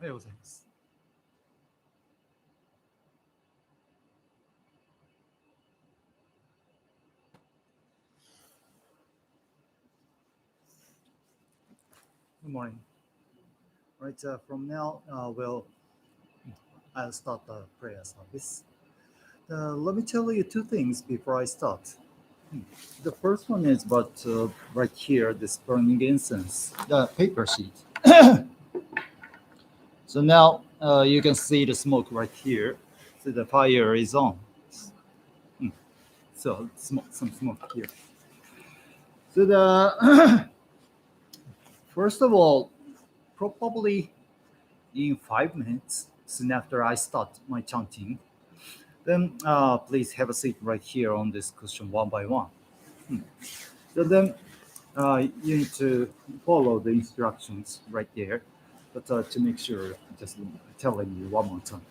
おはようございます。Good morning. Right, from now, I'll start the prayer service. Let me tell you two things before I start. The first one is about right here, this burning incense, the paper sheet. So now you can see the smoke right here. So the fire is on. So some smoke here. So the first of all, probably in 5 minutes, soon after I start my chanting, then please have a seat right here on this cushion one by one. So then you need to follow the instructions right there. But to make sure, just telling you one more time.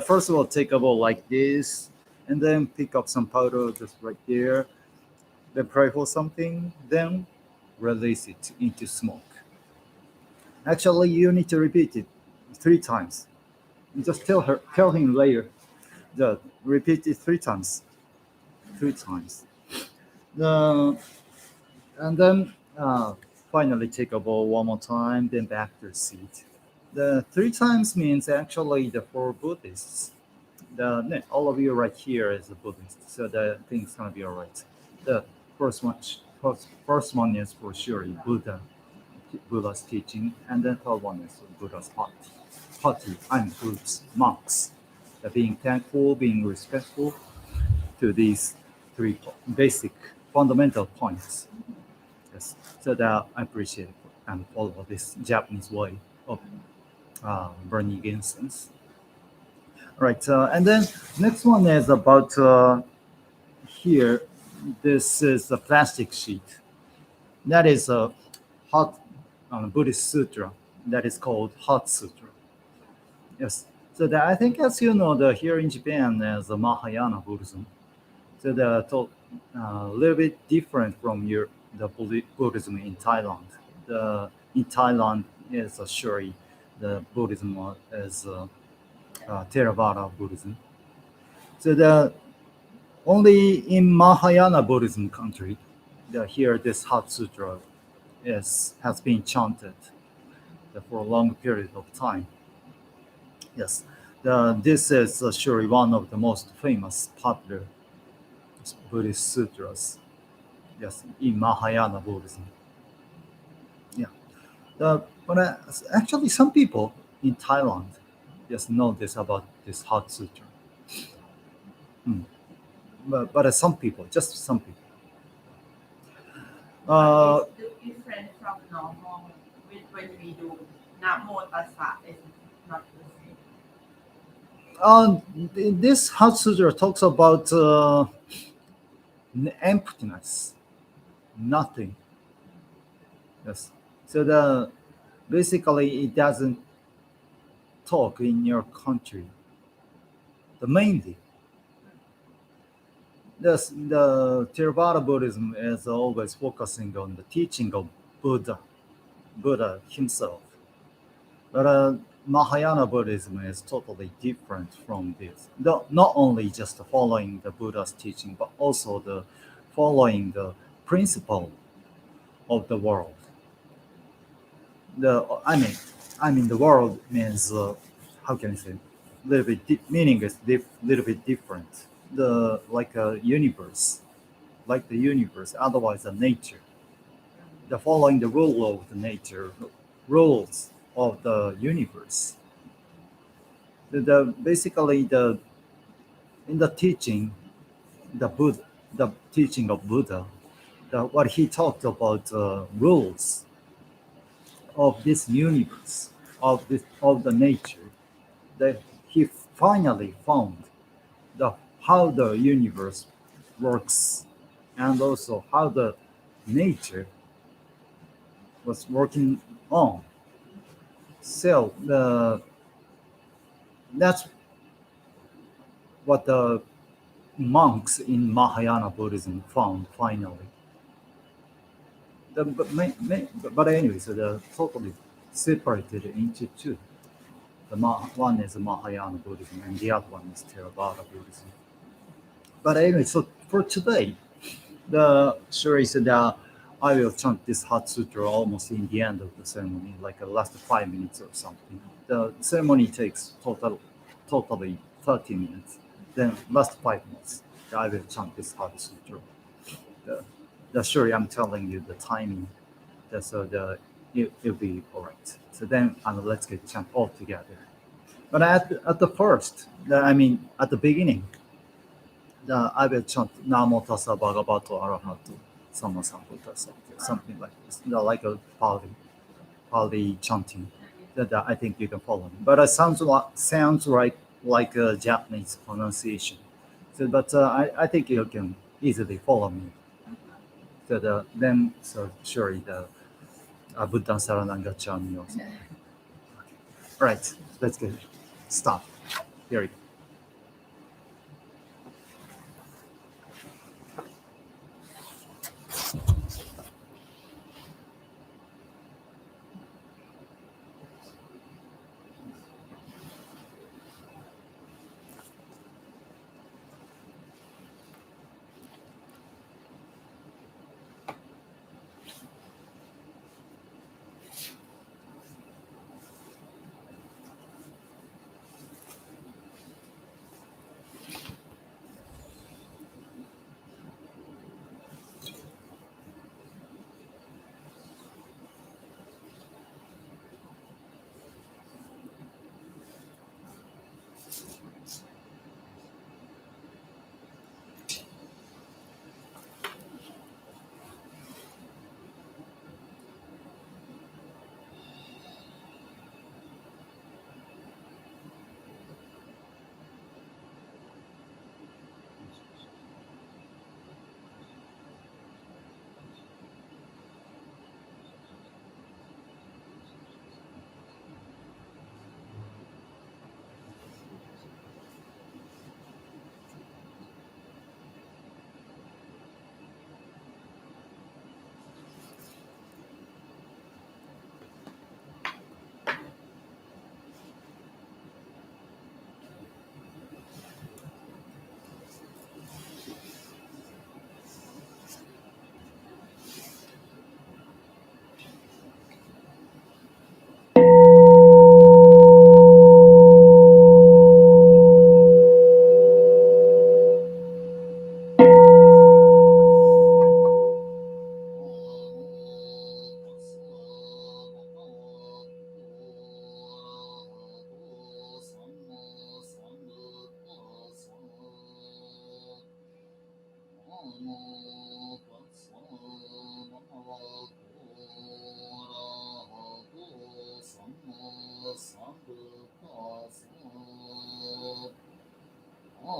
First of all, take a bowl like this, and then pick up some powder just right there. Then pray for something, then release it into smoke. Actually, you need to repeat it 3 times. Just tell him later. Repeat it 3 times. 3 times. And then finally take a bowl one more time, then back to the seat. The 3 times means actually for Buddhists. All of you right here is a Buddhist, so the thing's gonna be all right. The first one is for sure Buddha's teaching, and then third one is Buddha's party. Groups, monks. Being thankful, being respectful to these 3 basic fundamental points. Yes, so that I appreciate and follow this Japanese way of burning incense. Right, and then next one is about here. This is a plastic sheet. That is a hot Buddhist sutra that is called Hot Sutra. Yes, so that I think, as you know, here in Japan there's a Mahayana Buddhism. So a little bit different from the Buddhism in Thailand. In Thailand is surely the Buddhism is Theravada Buddhism. So the only in Mahayana Buddhism country, here this Heart Sutra has been chanted for a long period of time. Yes, this is surely one of the most famous popular Buddhist sutras. Yes, in Mahayana Buddhism. Yeah, but actually some people in Thailand just know this about this Heart Sutra. But some people, just some people. It's different from normal when we do Namo Tassa is not the same. This Heart Sutra talks about emptiness, nothing. Yes. So basically it doesn't talk in your country. Mainly, the Theravada Buddhism is always focusing on the teaching of Buddha himself. But Mahayana Buddhism is totally different from this. Not only just following the Buddha's teaching, but also following the principle of the world. I mean the world means how can I say? Meaning is little bit different. Like a universe, like the universe. Otherwise, the nature. The following the rule of the nature, rules of the universe. Basically in the teaching, the teaching of Buddha, what he talked about rules of this universe, of the nature, that he finally found how the universe works, and also how the nature was working on. So that's what the monks in Mahayana Buddhism found finally. But anyway, so they're totally separated into two. One is Mahayana Buddhism, and the other one is Theravada Buddhism. But anyway, so for today, the story said that I will chant this Heart Sutra almost in the end of the ceremony, like the last 5 minutes or something. The ceremony takes totally 30 minutes. Then last 5 minutes, I will chant this Heart Sutra. Sorry, I'm telling you the timing. So it'll be all right. So then let's get chant all together. But at the first, at the beginning, I will chant Namo Tassa Bhagavato Arahato Sama Sambuddhassa, something like this, like a Pali chanting. That I think you can follow me. But it sounds like a Japanese pronunciation. So, but I think you can easily follow me. So surely the Buddha Saranam Gacchami or something. All right, let's get start. Here we go.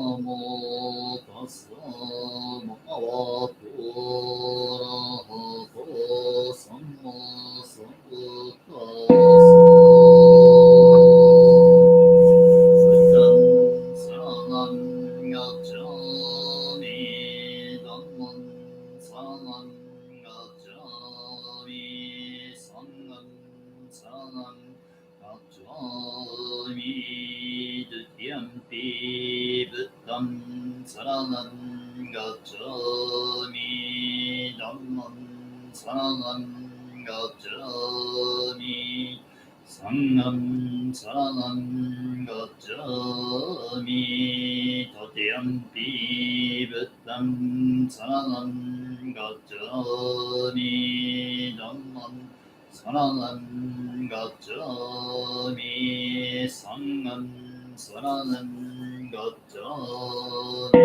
モタッサバカワトアラハトサンマサンブタッササランガチャミダンマンサランガチャミサンガンサランガチャミドゥティアンピブッダンサラナンガチャミダンマンサラナンガチャミサンガンサラナンガチャミタティアンピブッダンサラナンガチャミダンマンサラナンガチャミサンガンサラナンガチャミ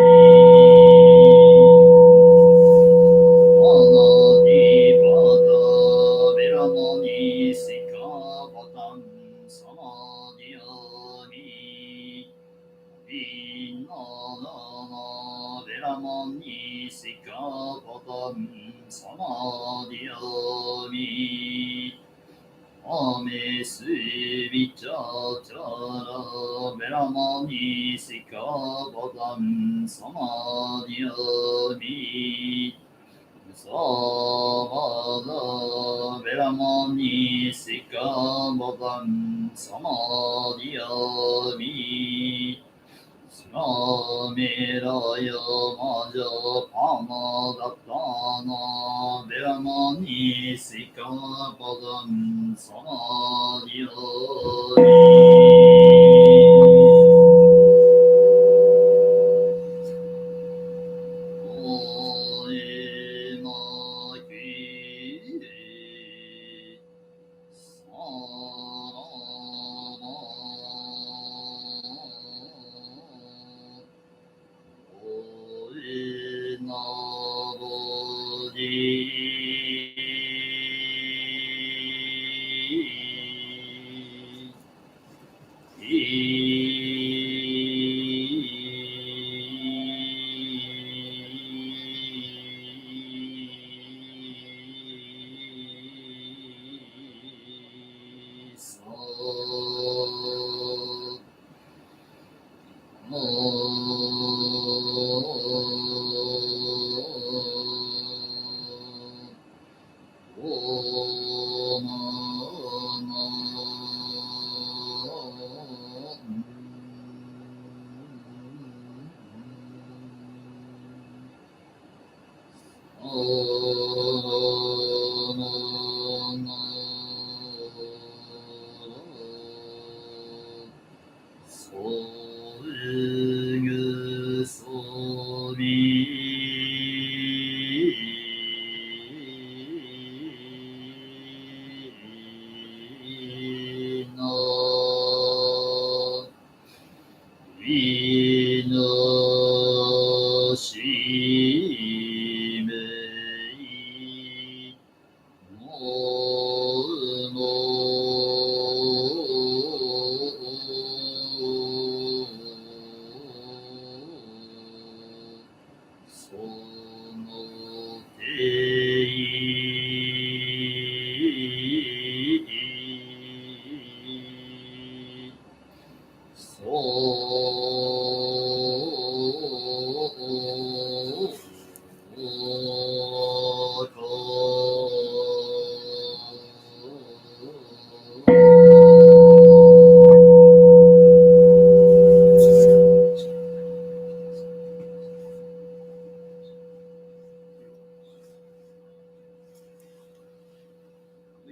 アナディバダベラマニシカバタンサマディアミビナナナベラマニシカバタンサマディアミアメスビチャチャラベラマニシカバタンサマディアミサバダベラマニシカバタンサマディアミスラメラヤマジャパマダタナベラマニシカバタンサマディアミ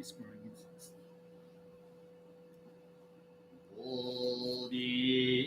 Whispering incense. Bodhi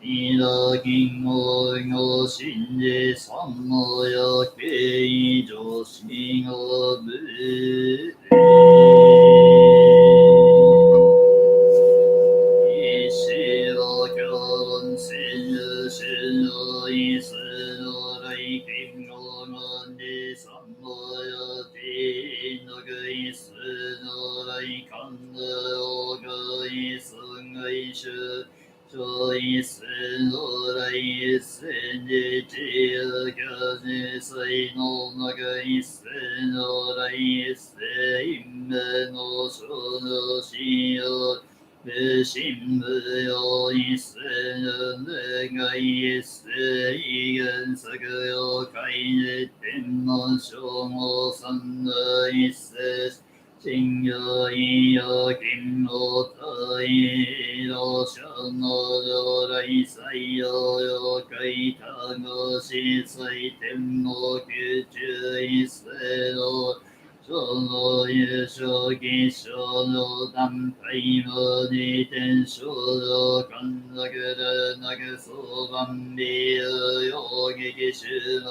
イラキンゴゴシンジサモヤケイジョシゴブイシロキョンシンシロイスロライキンゴゴンジサモヤティノグイスノライカンドオグイスグイシュ所以是如来是日之个是随の那个一是如来是因缘の所のしよ不信不有一是如来一是一元这个有开日天の所の三的一是心有意有金有德意有小の如来祭有有開他のし祭天の九十一世の所の優勝義勝の団体の二天勝の神作るなくそばんび有用劇主の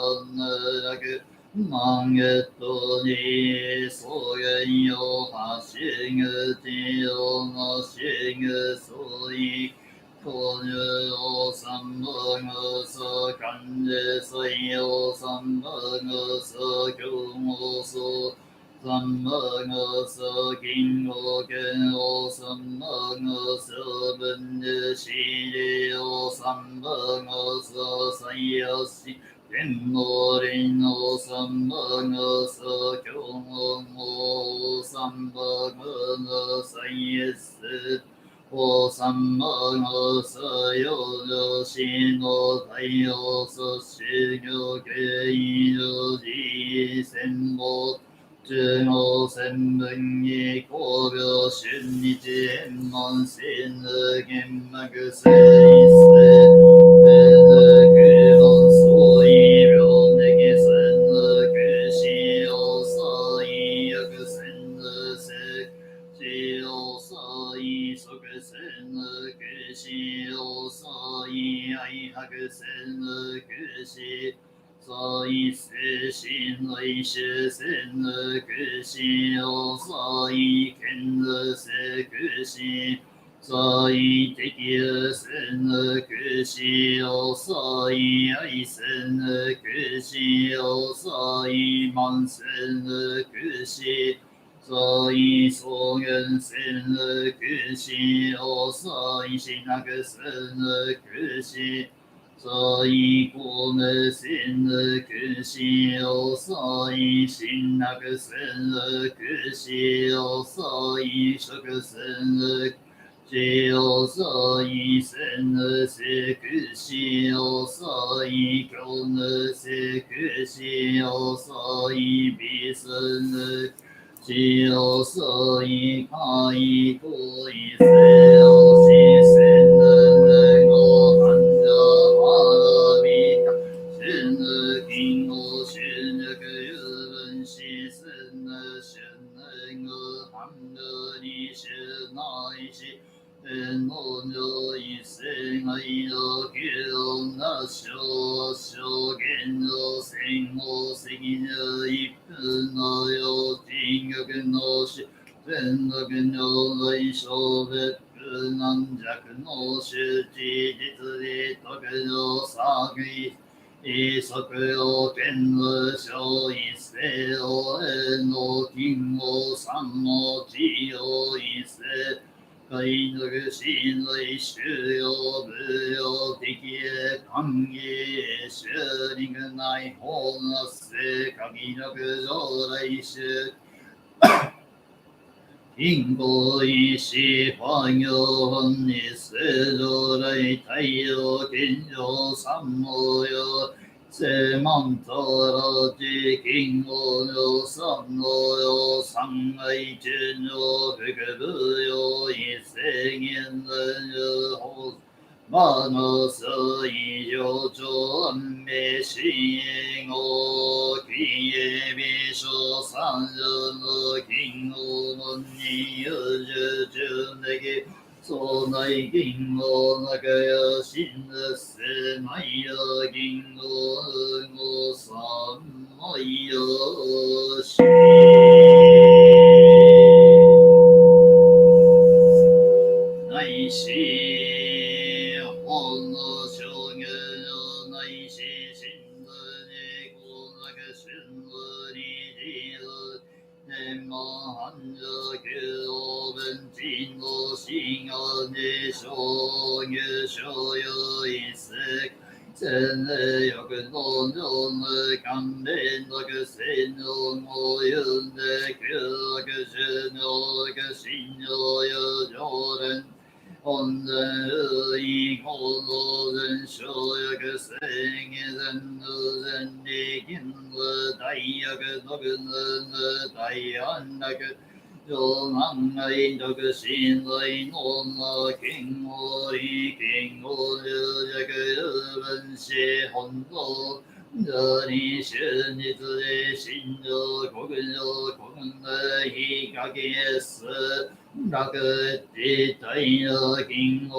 楽満月とに草原よ走ぐ地よのしぐそういこぬお三本ぐそ漢字水よ三本ぐそ京もそ三本ぐそ金剛剣を三本ぐそ文字しりよ三本ぐそ最吉天皇臨の三番がさ教皇三番が最越お三番がさよ女子の太陽そし行経上寺戦法中央戦分に工業春日円満新玄幕聖世所以是心为是生的可惜哦，所以看的是可惜，所以敌的生的可惜哦，所以爱生的可惜哦，所以满生的可惜。所以所缘生的可惜哦，所以是那个生的可惜。所以过了心的可惜哦，所以心那个生的可惜哦，所以这个生的只有所以生的是可惜哦，所以够了是可惜哦，所以必生的只有所以可以过一生哦，是生的能够含着。金我学那个日本西生的学那个汉的历史那一些，我就一生爱了给那小跟着生活生的一分那有金个跟那些，真的跟着来说的。軟弱の周知実利とくの作為一足を天の小一世をの金を三の地を一世海の真類収容無用的へ歓迎修理がない方の世限力上来衆因果一系化有本に世上来太陽金上三無有世万とろじ金剛の三のよ三愛中の福部よ一世現在有法魔の所以上長安明心を金英美少三条の金剛門に有十中的総内銀語中や真世内や銀語語三昧やし内し本の証言の内し真のにこなく真のに自由天満繁盛九王文人の心願で証言所有一世千年欲の上の関連の性能も言うんで九悪十の信条や常連本然意合の全小薬正義全無全理金無大薬独無大安楽上南外独心在のの金剛理金剛十弱有分子本道这里是你自己心中国上国内非かけす楽自体の金剛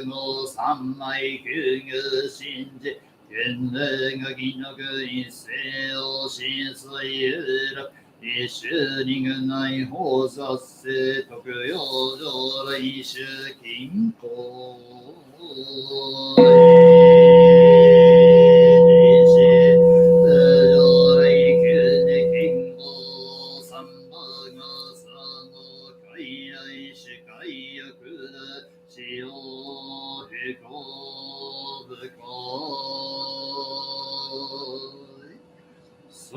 の三昧九牛心智天然が金の一世を心水有楽一種二軍内法殺生特養上来種金庫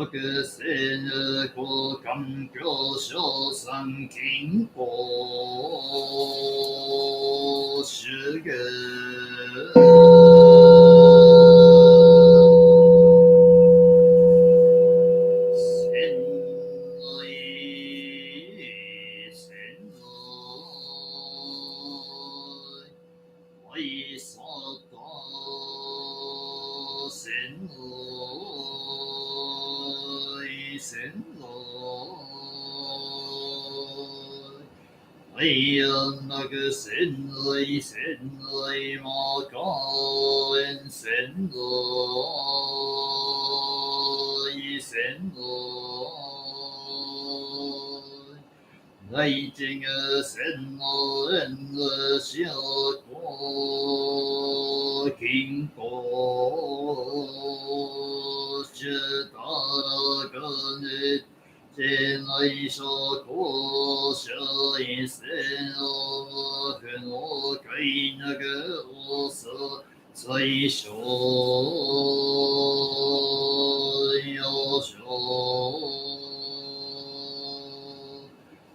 即世ぬ交換教小三金庫修行仙来仙来魔高恩仙来仙来大智个仙来恩的小国金国知道了个你天来所过小一生哦，很我给那个我所最小要求，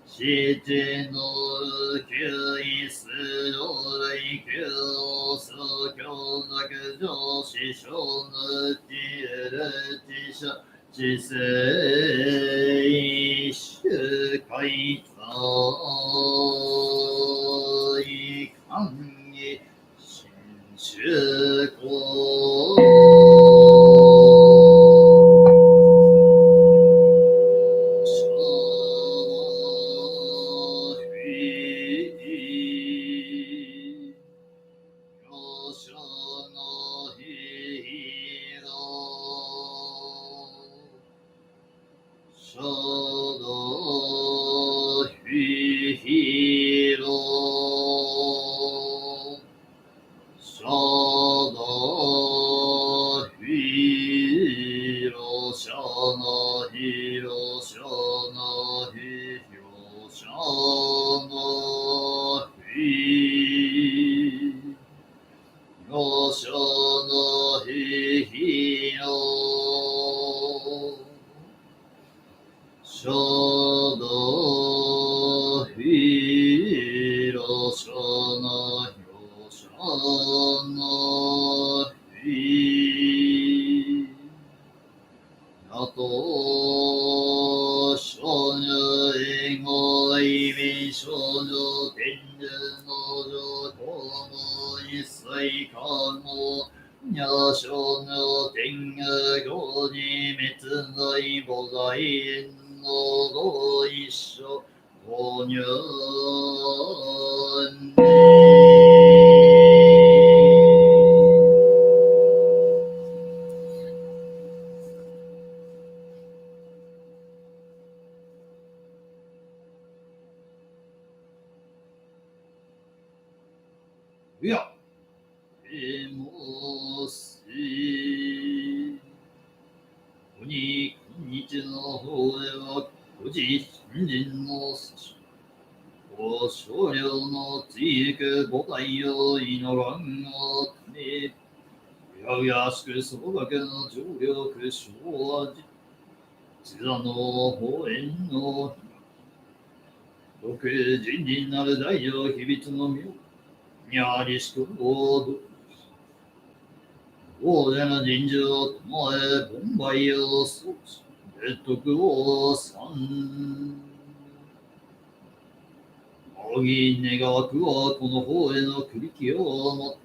世界の救一世の来救所求那个上師匠の知る知者。知世主開在官義新主公おにゃんいや、もし、こに今日の方へは、古事新人のご少量の追育母体を祈らんがため、うやうやしくそのだけの常力小味、地座の法縁の六人になる大乗秘密の妙、にゃりしくをど、王者の人事を唱え、ボンバイを装置、列徳を三。仰ぎ願わくはこの方への栗木をもって、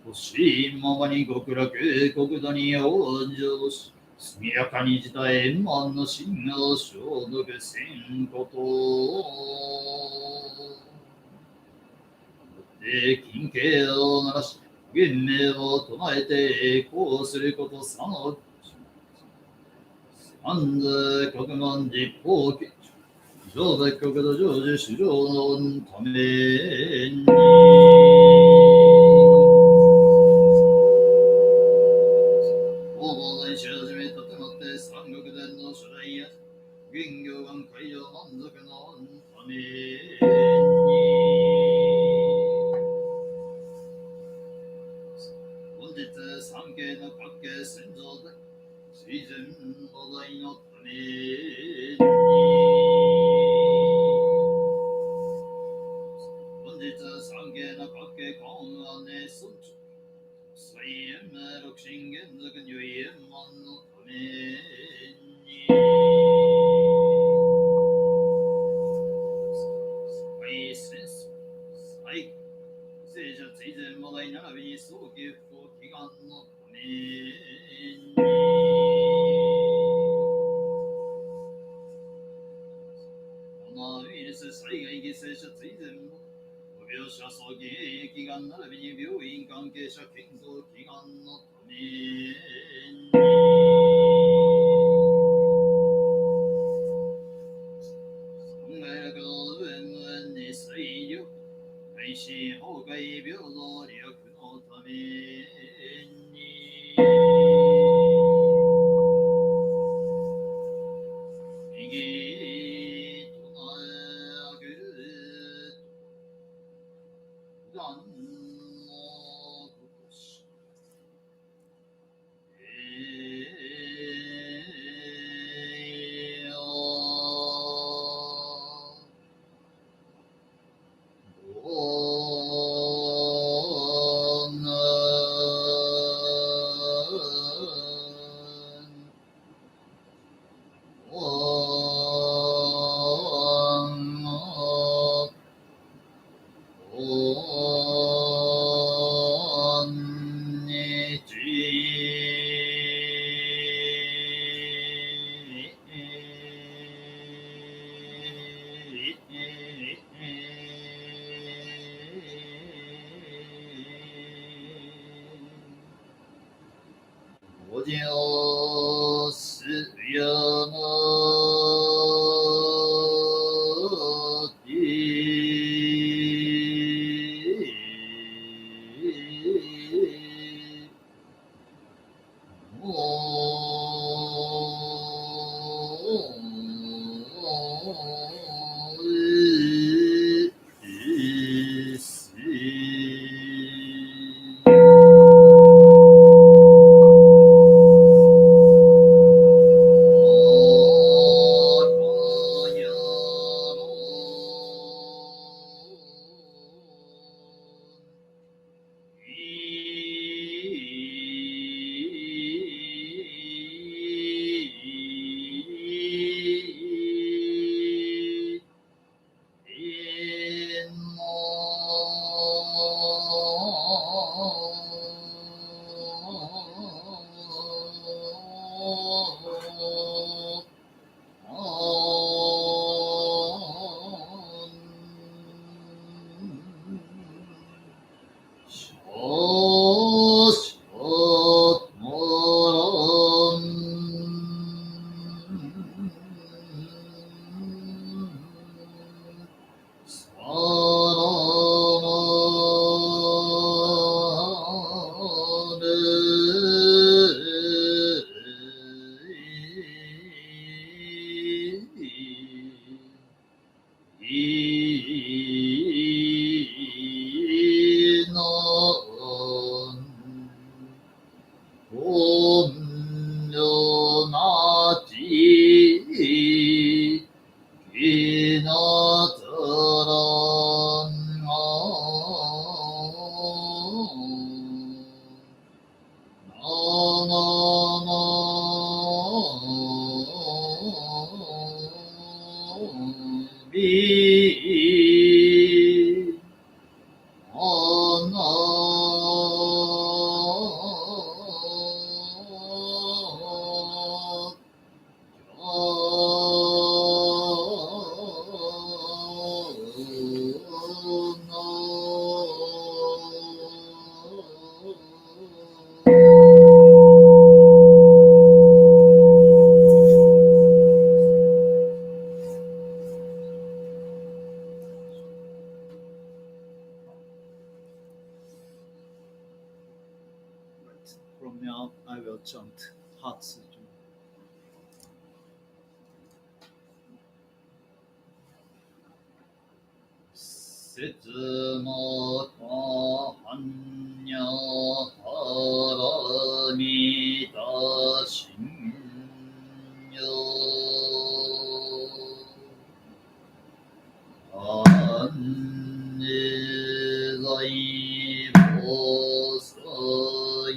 欲しいままに極楽国土に往生し、速やかに自体円満の真を消毒せんことを。で、金慶を鳴らし、言命を唱えて栄光することさの三世国門実法家、上座国土成就主上のために。法大師はじめ立てまって三国伝の初代や元行願会場満足のために。本日三景の各家先祖で自然話題のために。本日三景の各家観案内村長最円明六神元俗如意円満のために。最戦争最聖者追善話題並びに早期復興祈願のために。コロナウイルス災害犠牲者追善も病者早期栄祈願並びに病院関係者健康祈願のために。三害楽の上無縁に再力、開始崩壊平等力のために。右唱えあぐる普段のことし。おじょすやなお from now I will chant Hatsu. 節もかはんにゃはらみたしんよあんねざいぼさよ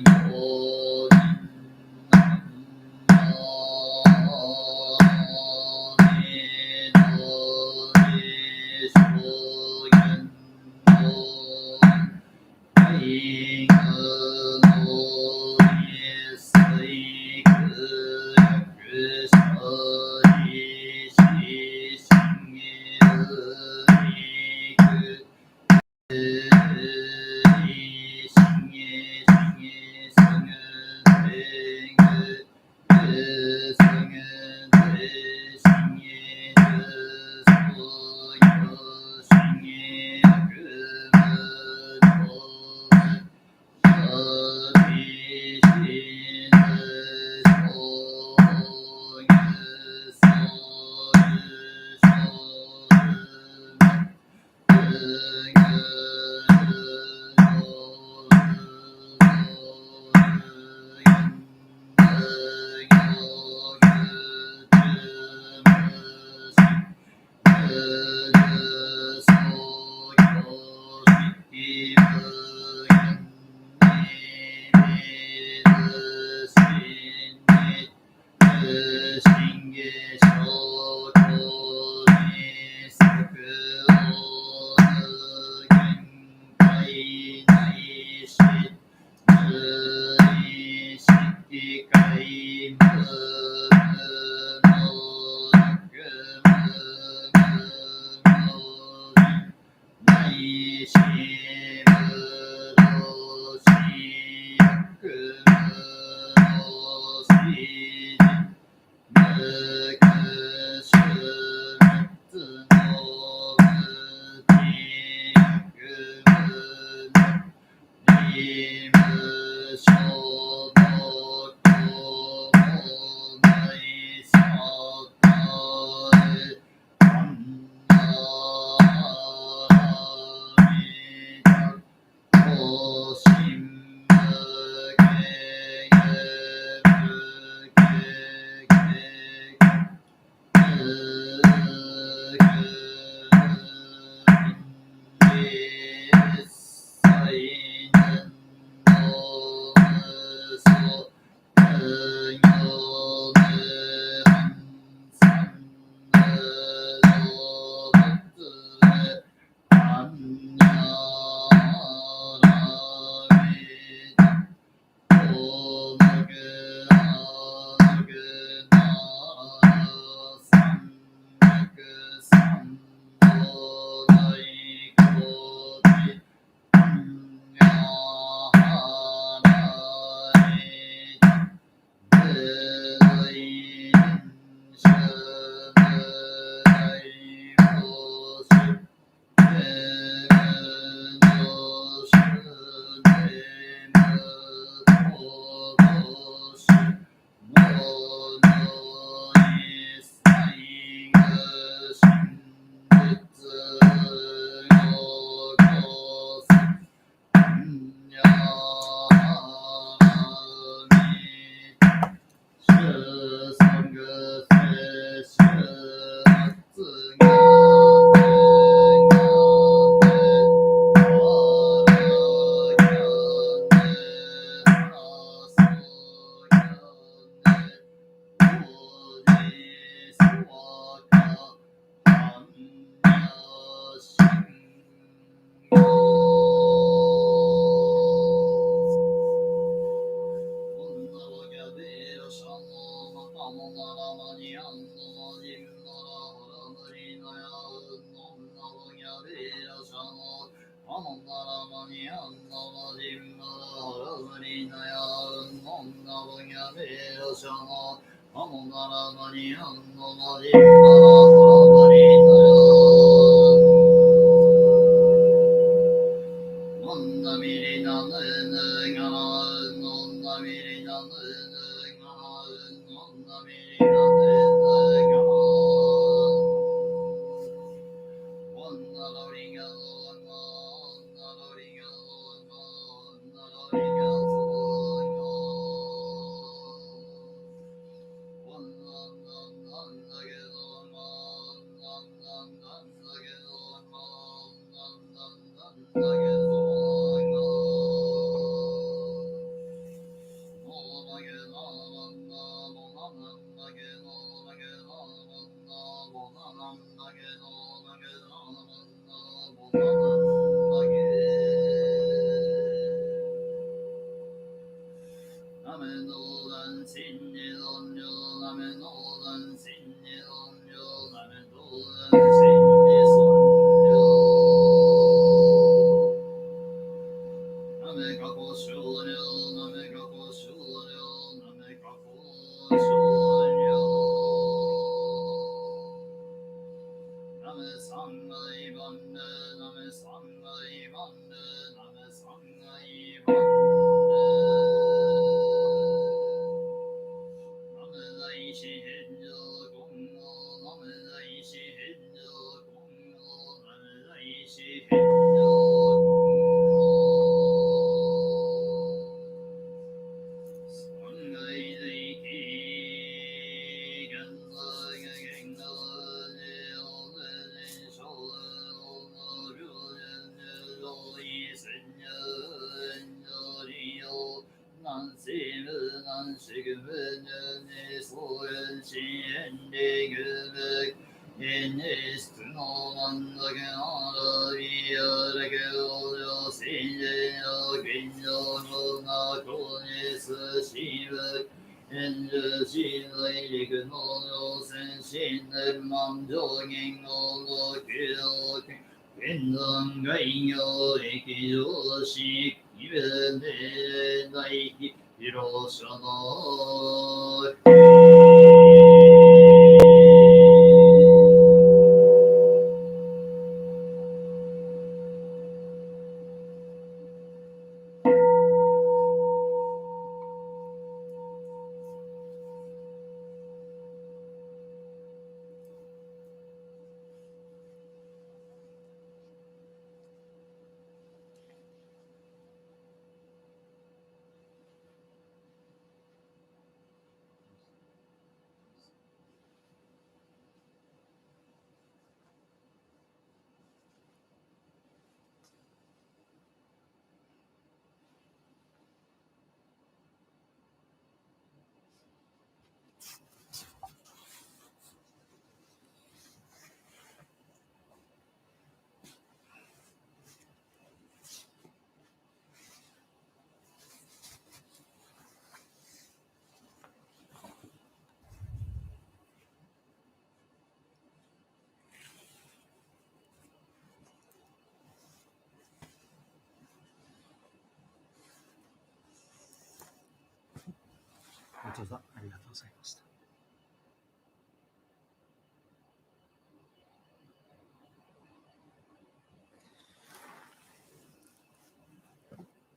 上座ありがとうございました。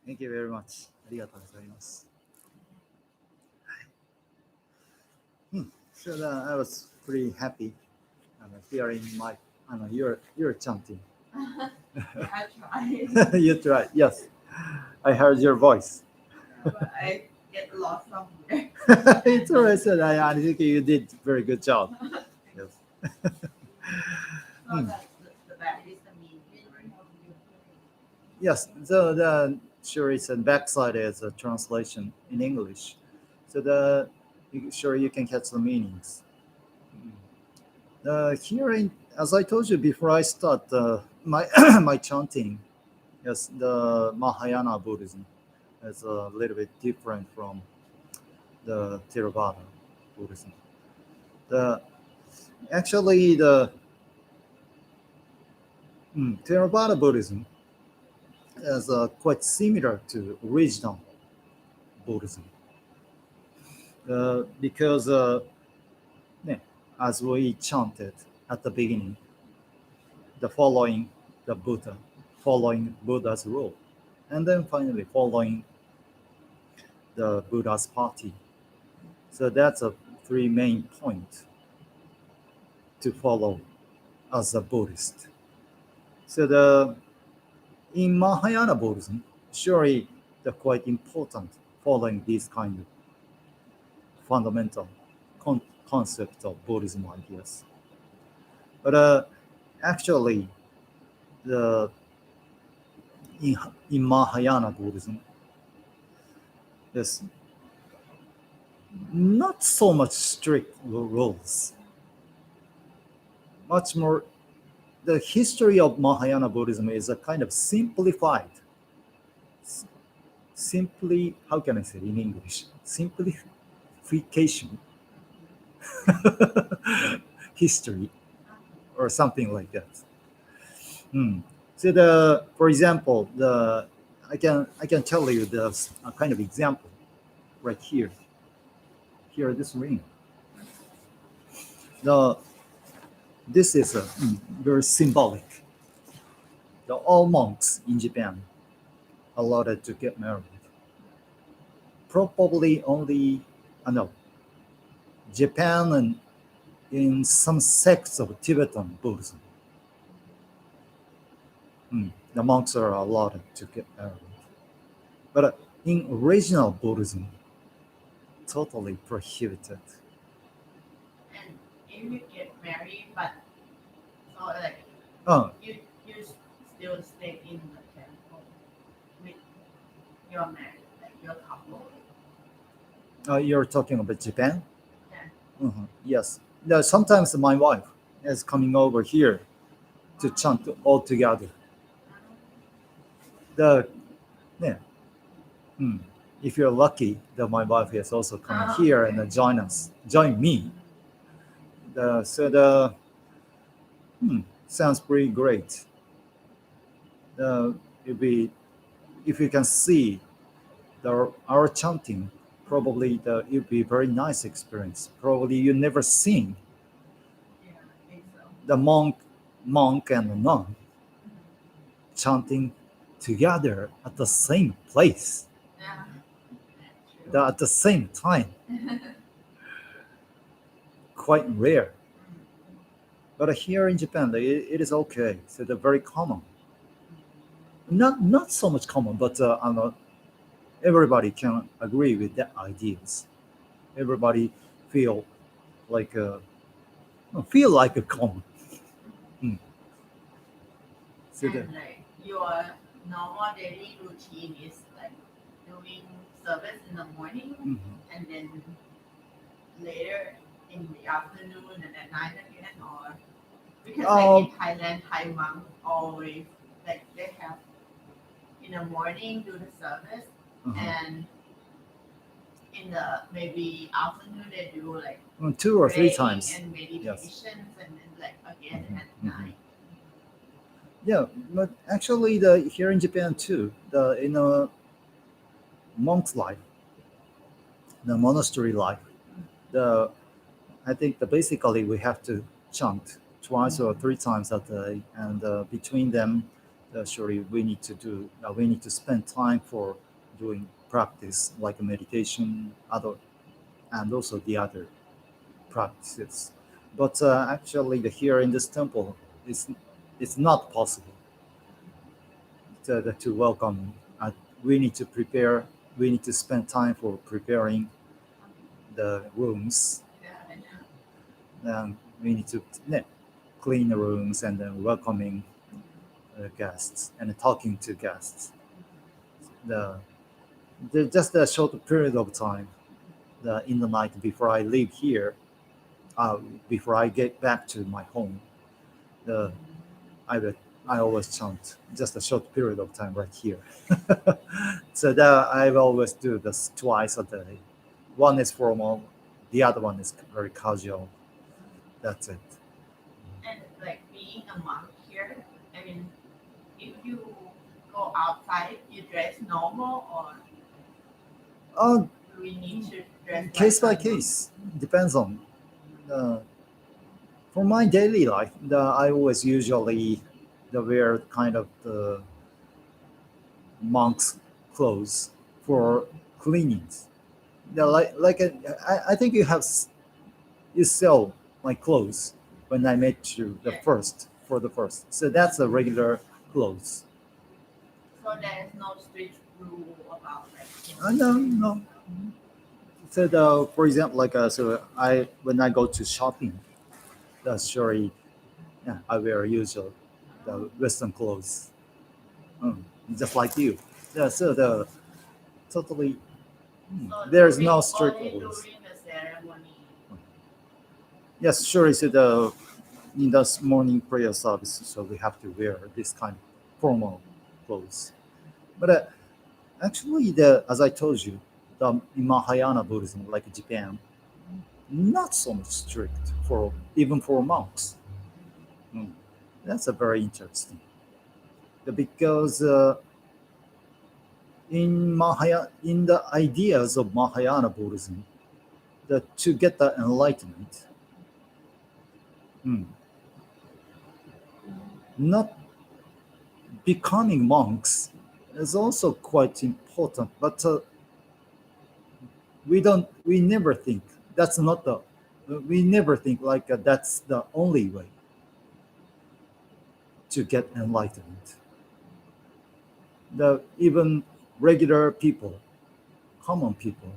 Thank you very much. ありがとうございます。So I was pretty happy hearing my your chanting. I tried, You tried, yes. I heard your voice. but I get lost somewhere. It's alright, said I think you did very good job. Yes. So that the back is the mean. Yes, so the sure it's a backside is a translation in English. So sure you can catch the meanings. Here, as I told you before I start my my chanting, yes, the Mahayana Buddhism is a little bit different from the Theravada Buddhism. Actually the Theravada Buddhism is quite similar to original Buddhism because as we chanted at the beginning, following the Buddha, following Buddha's rule, and then finally following the Buddha's party. So that's a three main point to follow as a Buddhist. So in Mahayana Buddhism, surely they're quite important following these kind of fundamental concept of Buddhism ideas. But actually, in Mahayana Buddhism, there's not so much strict rules. Much more, the history of Mahayana Buddhism is a kind of simplified, how can I say it in English? Simplification history or something like that. So for example, I can tell you there's a kind of example right here. Here, this ring. This is very symbolic. All monks in Japan allowed to get married. Probably only, Japan and in some sects of Tibetan Buddhism, the monks are allowed to get married. But in original Buddhism, totally prohibited. And if you get married, but so like you still stay in the temple with your married, like your couple. You're talking about Japan? Yeah. Yes. Sometimes my wife is coming over here to chant all together. If you're lucky, that my wife is also coming here and join me. Sounds pretty great. If you can see our chanting, probably it would be a very nice experience. Probably you never seen Yeah, I think so. the monk and the nun chanting together at the same place, Yeah. at the same time. Quite rare. But here in Japan, it is okay. So they're very common. Not so much common, but everybody can agree with the ideas. Everybody feel like a common. So And like your normal daily routine is like doing service in the morning and then later in the afternoon and at night again, or because like in Thailand, Thai monks always like they have in the morning do the service and in the maybe afternoon they do like 2 or 3 praying times. and meditations and then like again at night. Yeah, but actually, here in Japan too, in a monk's life, the monastery life, I think basically we have to chant twice or 3 times a day, and between them, surely we need to spend time for doing practice like meditation, and also the other practices. But actually, here in this temple, it's not possible to welcome. We need to prepare. We need to spend time for preparing the rooms, and we need to clean the rooms and then welcoming guests and talking to guests. Just a short period of time in the night before I leave here, before I get back to my home, I always chant just a short period of time right here. So that I always do this twice a day. One is formal, the other one is very casual. That's it. And like being a monk here, I mean, if you go outside, you dress normal or do we need to dress Case by like a monk? case, depends on. For my daily life, I always usually wear kind of the monk's clothes for cleanings. I think you sell my clothes when I met you the first. So that's a regular clothes. So there is no strict rule about No. So for example, when I go to shopping, that's surely I wear usual the Western clothes, just like you. Yeah, so totally there's no strict only rules. during the ceremony. Yes, sure. So in the morning prayer service, so we have to wear this kind of formal clothes. But actually, as I told you, in Mahayana Buddhism, like Japan, not so much strict even for monks. That's a very interesting. Because in the ideas of Mahayana Buddhism, that to get the enlightenment, not becoming monks is also quite important. But we never think that's not the. We never think like that's the only way to get enlightenment. Even regular people, common people,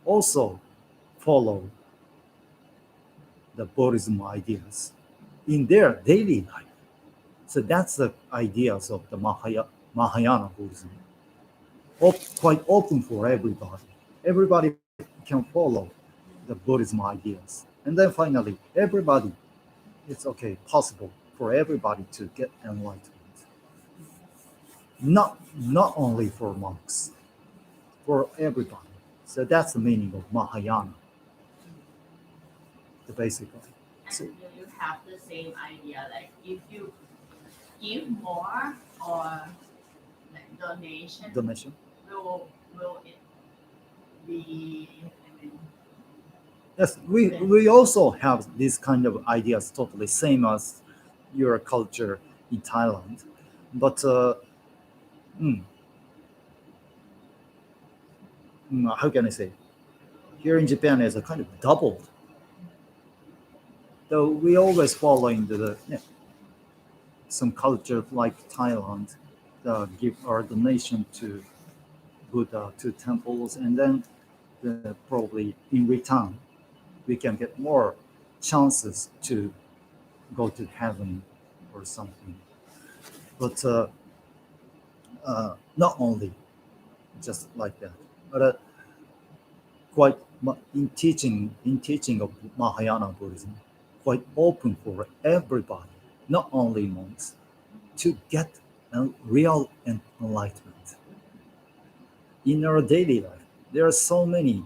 also follow the Buddhism ideas in their daily life. So that's the ideas of the Mahayana Buddhism. Quite open for everybody. Everybody can follow the Buddhism ideas. And then finally, it's possible for everybody to get enlightenment. Not only for monks, for everybody. So that's the meaning of Mahayana. Basically. And do you have the same idea? Like if you give more or like donation, will it be? Yes, we also have this kind of ideas, totally same as your culture in Thailand, but how can I say? Here in Japan is a kind of doubled. Though we always following some culture like Thailand, give our donation to Buddha, to temples, and then probably in return we can get more chances to go to heaven or something. But not only just like that, but quite in teaching of Mahayana Buddhism, quite open for everybody, not only monks, to get a real enlightenment. In our daily life, there are so many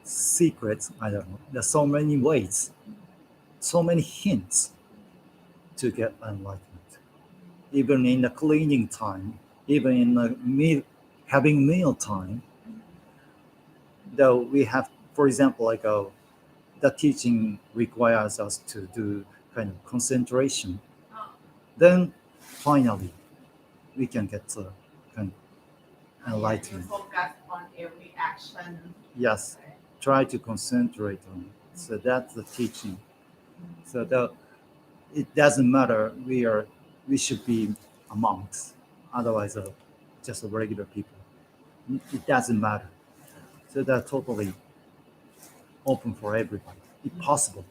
secrets, I don't know, there's so many ways, so many hints to get enlightenment. Even in the cleaning time, even in the having meal time, though we have, for example, like the teaching requires us to do kind of concentration, then finally we can get kind of enlightenment. You focus on every action. Yes, try to concentrate on it. So that's the teaching. So it doesn't matter we should be monks, otherwise just regular people. It doesn't matter. So they're totally open for everybody. It's possible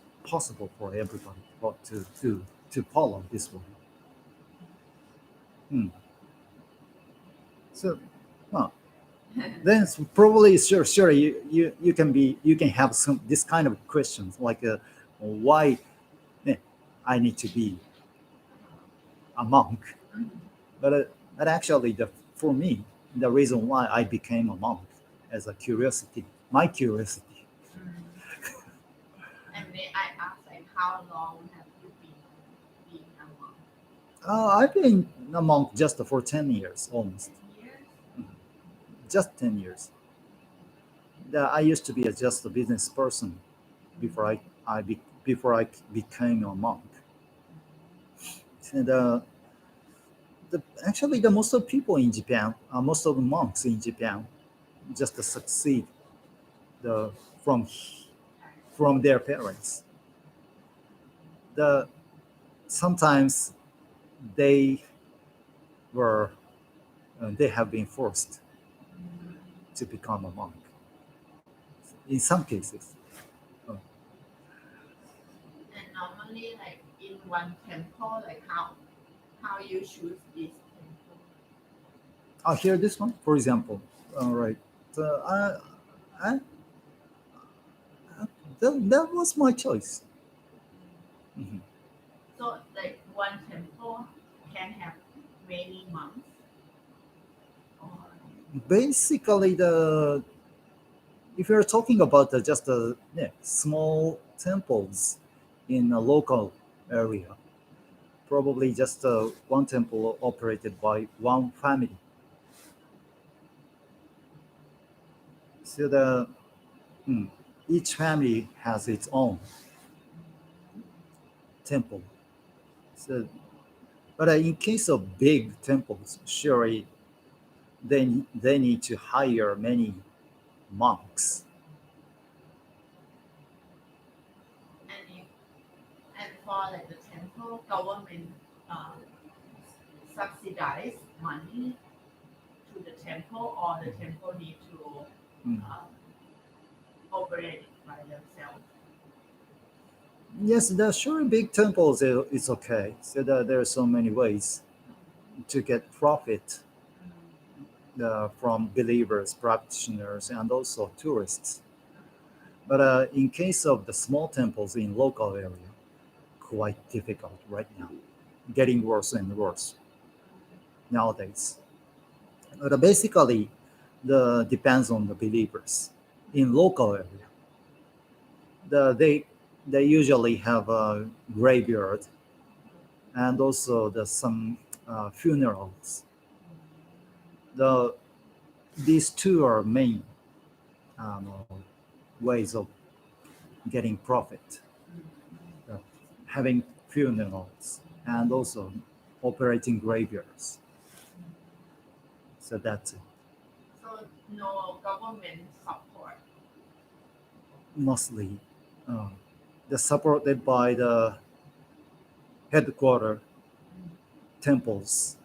for everybody to follow this way. So, then probably sure you can have this kind of questions like why I need to be a monk, but actually for me the reason why I became a monk as a curiosity, my curiosity. And may I ask, like, how long have you been being a monk? I've been a monk just for 10 years almost. 10 years? Just 10 years. I used to be just a business person before I became a monk. And actually, the most of people in Japan, most of the monks in Japan, just succeed from their parents. Sometimes they have been forced to become a monk. In some cases. And normally, like in one temple, like how you choose this temple? Here, this one, for example. All right. That was my choice. Mhm. So, like one temple can have many monks. Basically, if you're talking about just small temples in a local area, probably just one temple operated by one family. So each family has its own temple. So, but in case of big temples, surely they need to hire many monks. And for like the temple, government subsidize money to the temple, or the temple need to operate it by themselves. Yes, the sure big temples is okay. So there are so many ways to get profit from believers, practitioners, and also tourists. But in case of the small temples in local area, quite difficult right now, getting worse and worse nowadays. But basically, depends on the believers in local area. They usually have a graveyard and also some funerals. These two are main ways of getting profit. Having funerals and also operating graveyards. So that's it. So no government support. Mostly, they're supported by the headquarter temples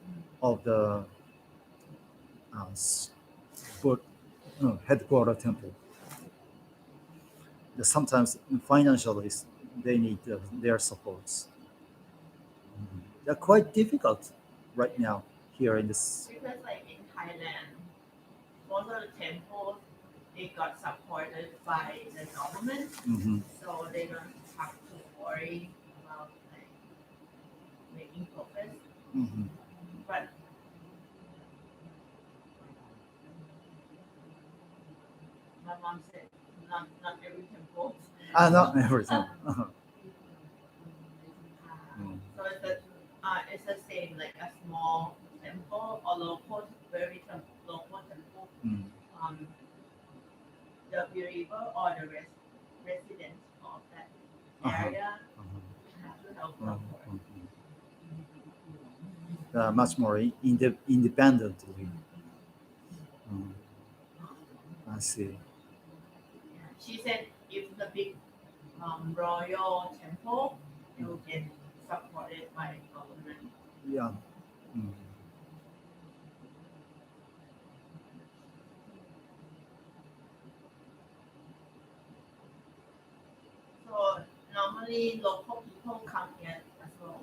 of the headquarter temple. Sometimes financially they need their supports. They're quite difficult right now here in this. Because like in Thailand, most of the temples they got supported by the government, so they don't have to worry about like making profit. But my mom said not every temple. Not everything. So it's the same like a small temple or local, local temple. The believer or the residents of that area have to help support. Much more independently. I see. She said if the big royal temple, it will get supported by government. Yeah. So normally local people come here as well.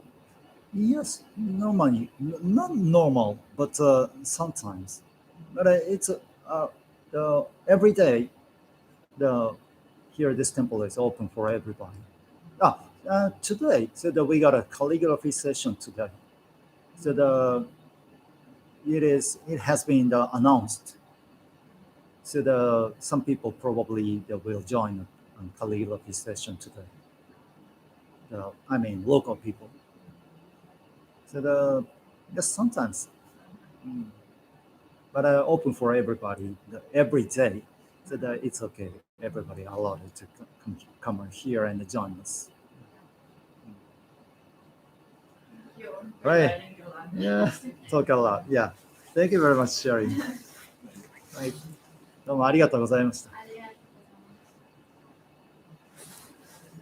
Yes, normally, not normal, but sometimes. But it's every day. Here this temple is open for everybody. Today, so that we got a calligraphy session today. So it has been announced. So some people probably will join a calligraphy session today. I mean local people. So yes, sometimes, but open for everybody every day. So that it's okay. Everybody allowed to come here and join us. Right. Yeah, talk a lot. Yeah. Thank you very much, sharing. Right. どうもありがとうございました。